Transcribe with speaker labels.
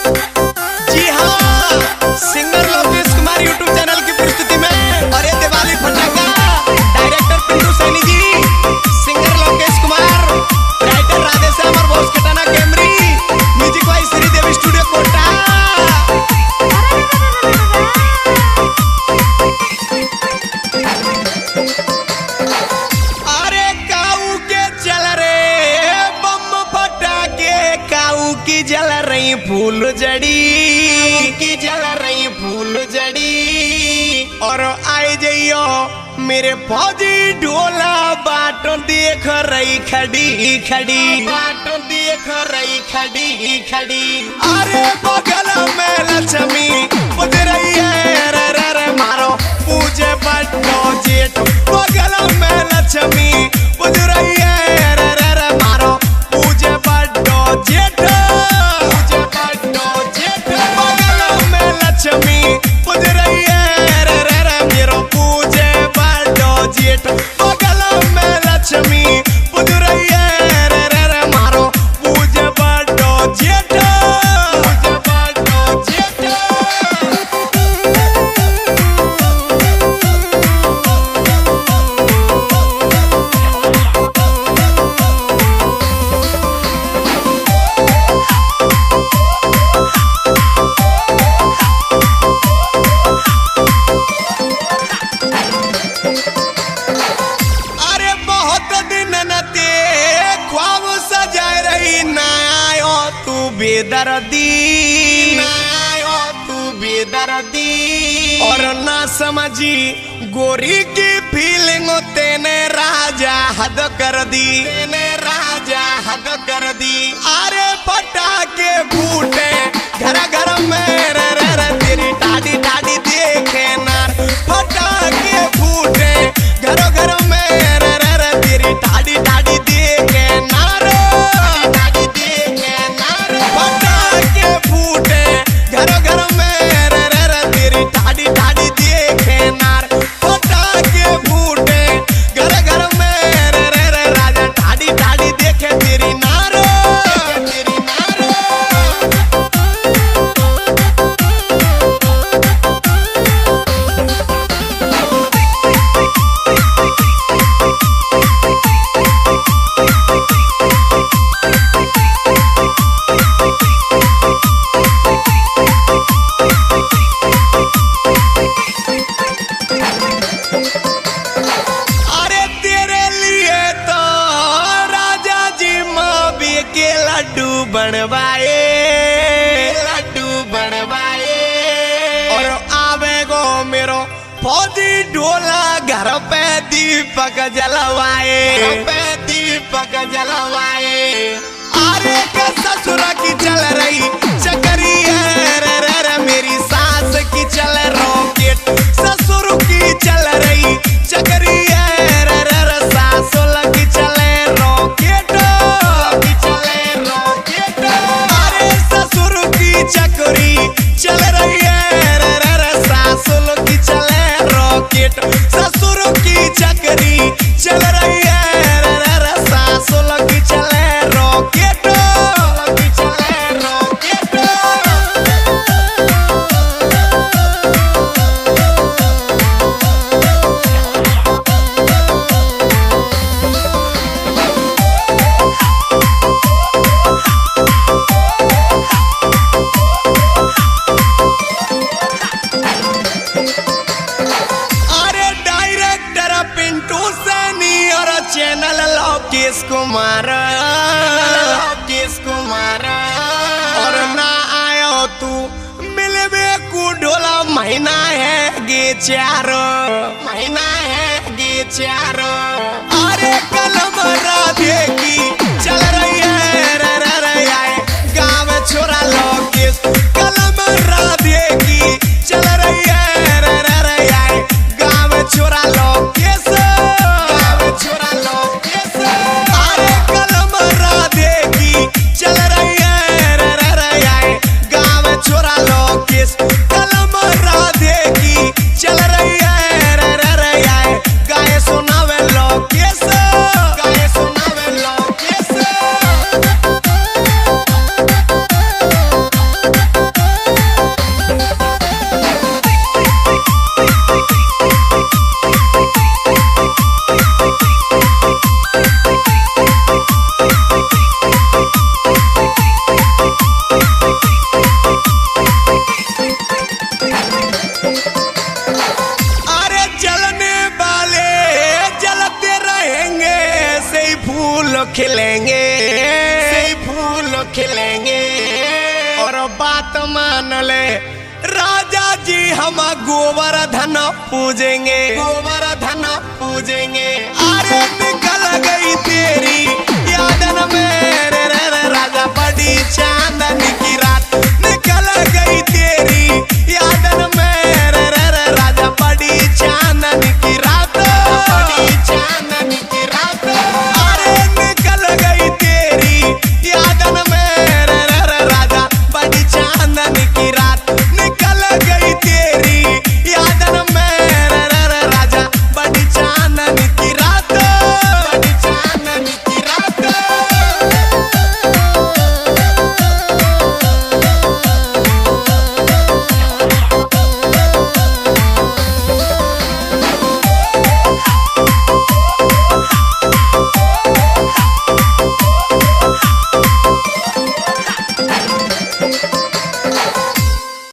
Speaker 1: जी हाँ, singer Lokesh Kumar YouTube channel की प्रस्तुति में और ये दिवाली फटाका director Pintu Saini ji, singer Lokesh Kumar, writer Radheshyam और बॉस कटाना कैमरी, music wise Shridevi studio Kota. अरे काऊ के चल रे बम फटाके, काऊ की जल रही फूल जड़ी, की जल रही फूल जड़ी। और आए जइयो मेरे फौजी ढोला बाटो देख रही खड़ी खड़ी, बाटो देख रही खड़ी खड़ी। अरे बगल में लक्ष्मी पूज रही है, रे रे रे मारो पूजे बड्डो जेठ। बगल में लक्ष्मी पूज रही है, रे रे रे मारो पूजे बड्डो जेठ, पूजे बड्डो जेठ। बगल में लक्ष्मी पूज रही है, रे रे रे मेरो पूजे बड्डो जेठ। बगल में लक्ष्मी पूज रही है, रे रे रे मारो पूजे बड्डो जेठ, पूजे बड्डो जेठ। अरे बहुत दिन नते ख्वाब सजाए रही, ना आयो तू बेदर्दी, ना आयो तू बेदर्दी। और ना समझी गोरी की फीलिंग तेने राजा हद कर दी, तेने राजा हद कर दी। अरे पटाके फूटे घर घर में, रे रे रे तेरी टाडी टाडी देखे नार। पटाके फूटे घर घर में, रे रे रे तेरी टाडी टाडी देखे नार, टाडी देखे नार। पटाके फूटे घर घर में, रे रे रे तेरी टाडी टाडी देखे नार। पटाके फूटे घर घर में, रे रे रे राजा टाडी टाडी देखे तेरी नार, तेरी नार। अरे तेरे लिए तो राजा जी मावी के लड्डू बनवाए, लड्डू बनवाए। और आवे गो मेरो फौजी ढोला घर पे दीपक जलवाए, घर पे दीपक जलवाए। अरे के ससुर की चल रही चकरी है, रे रे रे मेरी सास की चल रॉकेट। ससुर की चल रही चकरी है, रे रे रे सासुल की चले रॉकेट, की चले रॉकेट। अरे ससुर की चकरी चल रही है, रे रे रे सासुल की चले रॉकेट। ससुर की चकरी चल रही है, रे रे रे सासुल की चले रॉकेट, की चले रॉकेट। अरे डायरेक्टर पिंटू सैनी और चैनल लोकेश कुमार, लोकेश कुमार। और ना आयो तू मिलवे को ढोला, महीना है गे चार, महीना है गे चार। अरे कलम राधे की चल रही है, रे रे रे आए गाँव छोरा लोकेश। कलम राधे की चल रही है, रे रे रे आए गाँव छोरा लोकेश, गाँव छोरा लोकेश। अरे कलम राधे की चल रही है, रे रे रे आए गाँव छोरा लोकेश। कलम राधे की चल रही है, रे रे रे आए गाए सुनावे लोकेश, गाए सुनावे लोकेश। और बात मान ले राजा जी हम गोवर्धन पूजेंगे, गोवर्धन पूजेंगे। अरे निकल गई तेरी यादन में रे राजा बड़ी चांद